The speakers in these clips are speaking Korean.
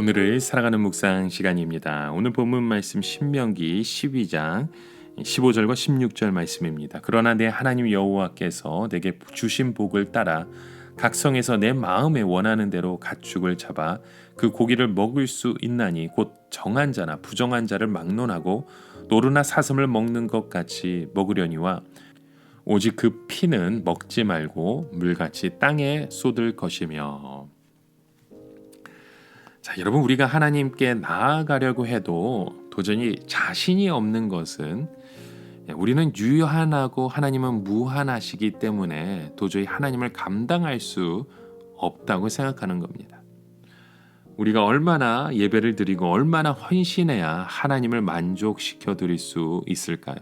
오늘을 살아가는 묵상 시간입니다. 오늘 본문 말씀 신명기 12장 15절과 16절 말씀입니다. 그러나 내 하나님 여호와께서 내게 주신 복을 따라 각 성에서 내 마음에 원하는 대로 가축을 잡아 그 고기를 먹을 수 있나니 곧 정한 자나 부정한 자를 막론하고 노루나 사슴을 먹는 것 같이 먹으려니와 오직 그 피는 먹지 말고 물같이 땅에 쏟을 것이며. 자, 여러분, 우리가 하나님께 나아가려고 해도 도저히 자신이 없는 것은 우리는 유한하고 하나님은 무한하시기 때문에 도저히 하나님을 감당할 수 없다고 생각하는 겁니다. 우리가 얼마나 예배를 드리고 얼마나 헌신해야 하나님을 만족시켜 드릴 수 있을까요?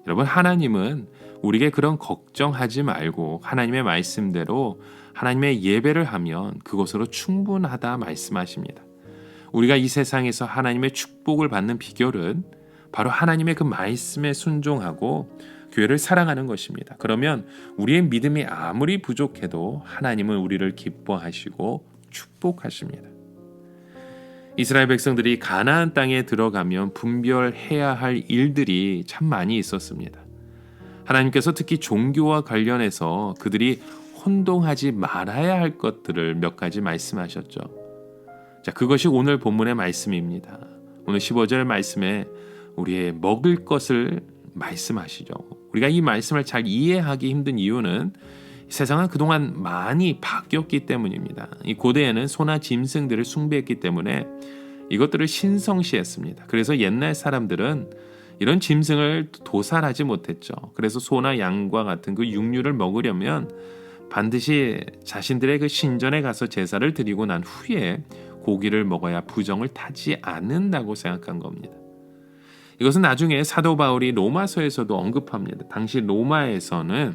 여러분, 하나님은 우리에게 그런 걱정하지 말고 하나님의 말씀대로 하나님의 예배를 하면 그것으로 충분하다 말씀하십니다. 우리가 이 세상에서 하나님의 축복을 받는 비결은 바로 하나님의 그 말씀에 순종하고 교회를 사랑하는 것입니다. 그러면 우리의 믿음이 아무리 부족해도 하나님은 우리를 기뻐하시고 축복하십니다. 이스라엘 백성들이 가나안 땅에 들어가면 분별해야 할 일들이 참 많이 있었습니다. 하나님께서 특히 종교와 관련해서 그들이 혼동하지 말아야 할 것들을 몇 가지 말씀하셨죠. 자, 그것이 오늘 본문의 말씀입니다. 오늘 15절 말씀에 우리의 먹을 것을 말씀하시죠. 우리가 이 말씀을 잘 이해하기 힘든 이유는 세상은 그동안 많이 바뀌었기 때문입니다. 이 고대에는 소나 짐승들을 숭배했기 때문에 이것들을 신성시했습니다. 그래서 옛날 사람들은 이런 짐승을 도살하지 못했죠. 그래서 소나 양과 같은 그 육류를 먹으려면 반드시 자신들의 그 신전에 가서 제사를 드리고 난 후에 고기를 먹어야 부정을 타지 않는다고 생각한 겁니다. 이것은 나중에 사도 바울이 로마서에서도 언급합니다. 당시 로마에서는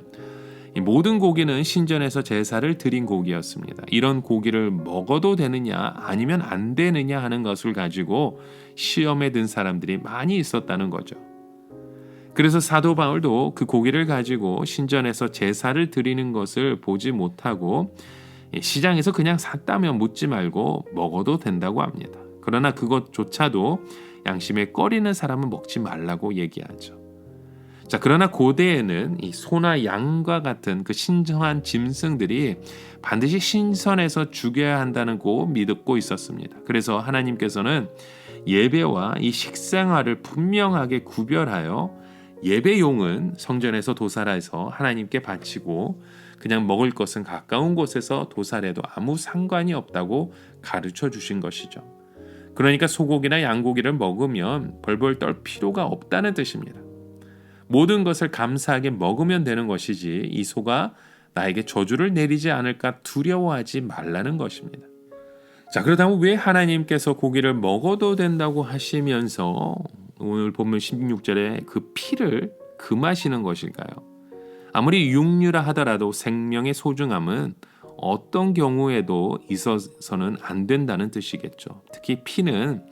이 모든 고기는 신전에서 제사를 드린 고기였습니다. 이런 고기를 먹어도 되느냐 아니면 안 되느냐 하는 것을 가지고 시험에 든 사람들이 많이 있었다는 거죠. 그래서 사도 바울도 그 고기를 가지고 신전에서 제사를 드리는 것을 보지 못하고 시장에서 그냥 샀다면 묻지 말고 먹어도 된다고 합니다. 그러나 그것조차도 양심에 꺼리는 사람은 먹지 말라고 얘기하죠. 자, 그러나 고대에는 이 소나 양과 같은 그 신성한 짐승들이 반드시 신선해서 죽여야 한다는 거 믿고 있었습니다. 그래서 하나님께서는 예배와 이 식생활을 분명하게 구별하여 예배용은 성전에서 도살해서 하나님께 바치고 그냥 먹을 것은 가까운 곳에서 도살해도 아무 상관이 없다고 가르쳐 주신 것이죠. 그러니까 소고기나 양고기를 먹으면 벌벌 떨 필요가 없다는 뜻입니다. 모든 것을 감사하게 먹으면 되는 것이지 이 소가 나에게 저주를 내리지 않을까 두려워하지 말라는 것입니다. 자, 그렇다면 왜 하나님께서 고기를 먹어도 된다고 하시면서 오늘 본문 16절에 그 피를 금하시는 것일까요? 아무리 육류라 하더라도 생명의 소중함은 어떤 경우에도 있어서는 안 된다는 뜻이겠죠. 특히 피는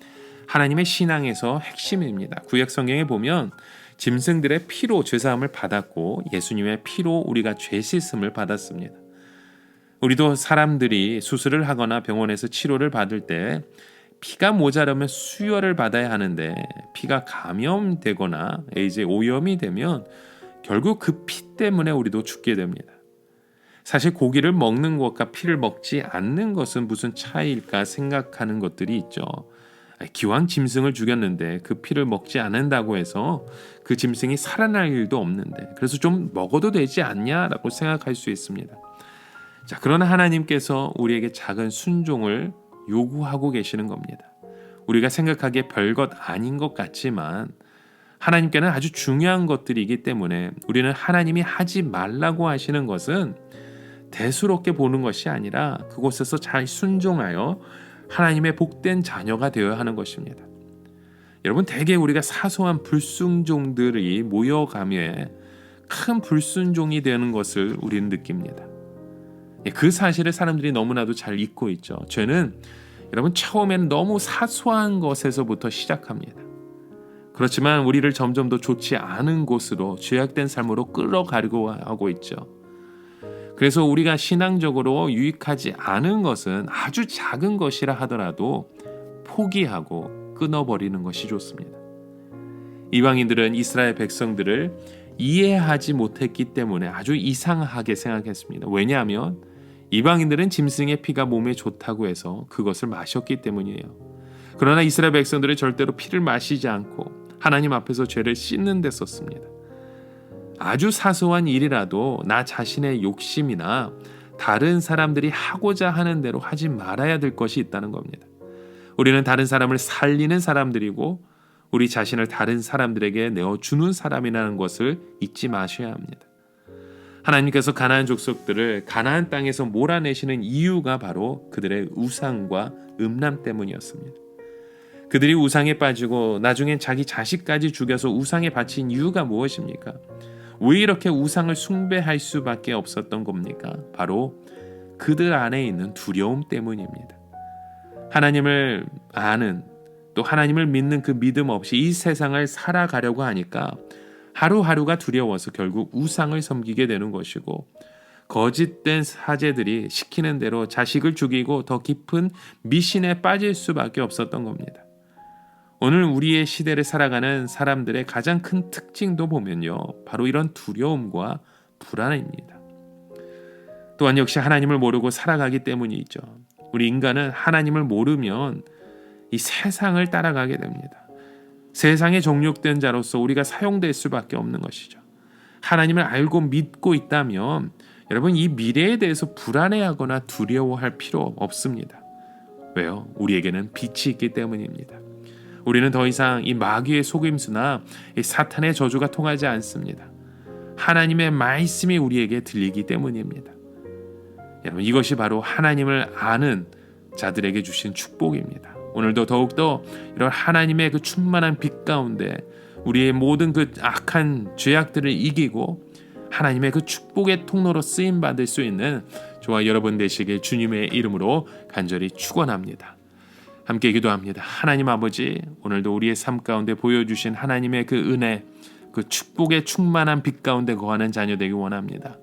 하나님의 신앙에서 핵심입니다. 구약 성경에 보면 짐승들의 피로 죄사함을 받았고 예수님의 피로 우리가 죄 씻음을 받았습니다. 우리도 사람들이 수술을 하거나 병원에서 치료를 받을 때 피가 모자라면 수혈을 받아야 하는데 피가 감염되거나 이제 오염이 되면 결국 그 피 때문에 우리도 죽게 됩니다. 사실 고기를 먹는 것과 피를 먹지 않는 것은 무슨 차이일까 생각하는 것들이 있죠. 기왕 짐승을 죽였는데 그 피를 먹지 않는다고 해서 그 짐승이 살아날 일도 없는데 그래서 좀 먹어도 되지 않냐라고 생각할 수 있습니다. 자, 그러나 하나님께서 우리에게 작은 순종을 요구하고 계시는 겁니다. 우리가 생각하기에 별것 아닌 것 같지만 하나님께는 아주 중요한 것들이기 때문에 우리는 하나님이 하지 말라고 하시는 것은 대수롭게 보는 것이 아니라 그곳에서 잘 순종하여 하나님의 복된 자녀가 되어야 하는 것입니다. 여러분, 대개 우리가 사소한 불순종들이 모여가며 큰 불순종이 되는 것을 우리는 느낍니다. 그 사실을 사람들이 너무나도 잘 잊고 있죠. 죄는 여러분 처음에는 너무 사소한 것에서부터 시작합니다. 그렇지만 우리를 점점 더 좋지 않은 곳으로 죄악된 삶으로 끌어가려고 하고 있죠. 그래서 우리가 신앙적으로 유익하지 않은 것은 아주 작은 것이라 하더라도 포기하고 끊어버리는 것이 좋습니다. 이방인들은 이스라엘 백성들을 이해하지 못했기 때문에 아주 이상하게 생각했습니다. 왜냐하면 이방인들은 짐승의 피가 몸에 좋다고 해서 그것을 마셨기 때문이에요. 그러나 이스라엘 백성들은 절대로 피를 마시지 않고 하나님 앞에서 죄를 씻는 데 썼습니다. 아주 사소한 일이라도 나 자신의 욕심이나 다른 사람들이 하고자 하는 대로 하지 말아야 될 것이 있다는 겁니다. 우리는 다른 사람을 살리는 사람들이고 우리 자신을 다른 사람들에게 내어주는 사람이라는 것을 잊지 마셔야 합니다. 하나님께서 가나안 족속들을 가나안 땅에서 몰아내시는 이유가 바로 그들의 우상과 음란 때문이었습니다. 그들이 우상에 빠지고 나중엔 자기 자식까지 죽여서 우상에 바친 이유가 무엇입니까? 왜 이렇게 우상을 숭배할 수밖에 없었던 겁니까? 바로 그들 안에 있는 두려움 때문입니다. 하나님을 아는 또 하나님을 믿는 그 믿음 없이 이 세상을 살아가려고 하니까 하루하루가 두려워서 결국 우상을 섬기게 되는 것이고 거짓된 사제들이 시키는 대로 자식을 죽이고 더 깊은 미신에 빠질 수밖에 없었던 겁니다. 오늘 우리의 시대를 살아가는 사람들의 가장 큰 특징도 보면요, 바로 이런 두려움과 불안입니다. 또한 역시 하나님을 모르고 살아가기 때문이죠. 우리 인간은 하나님을 모르면 이 세상을 따라가게 됩니다. 세상에 종육된 자로서 우리가 사용될 수밖에 없는 것이죠. 하나님을 알고 믿고 있다면 여러분 이 미래에 대해서 불안해하거나 두려워할 필요 없습니다. 왜요? 우리에게는 빛이 있기 때문입니다. 우리는 더 이상 이 마귀의 속임수나 이 사탄의 저주가 통하지 않습니다. 하나님의 말씀이 우리에게 들리기 때문입니다. 여러분 이것이 바로 하나님을 아는 자들에게 주신 축복입니다. 오늘도 더욱더 이런 하나님의 그 충만한 빛 가운데 우리의 모든 그 악한 죄악들을 이기고 하나님의 그 축복의 통로로 쓰임 받을 수 있는 저와 여러분 되시길 주님의 이름으로 간절히 축원합니다. 함께 기도합니다. 하나님 아버지, 오늘도 우리의 삶 가운데 보여주신 하나님의 그 은혜, 그 축복의 충만한 빛 가운데 거하는 자녀 되기 원합니다.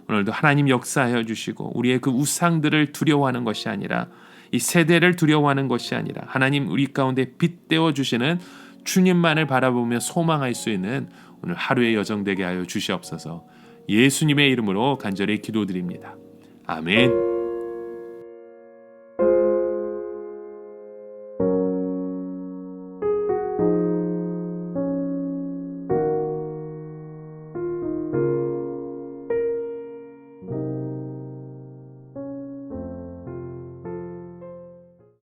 오늘도 하나님 역사하여 주시고 우리의 그 우상들을 두려워하는 것이 아니라 이 세대를 두려워하는 것이 아니라 하나님 우리 가운데 빛되어 주시는 주님만을 바라보며 소망할 수 있는 오늘 하루의 여정 되게 하여 주시옵소서. 예수님의 이름으로 간절히 기도드립니다. 아멘.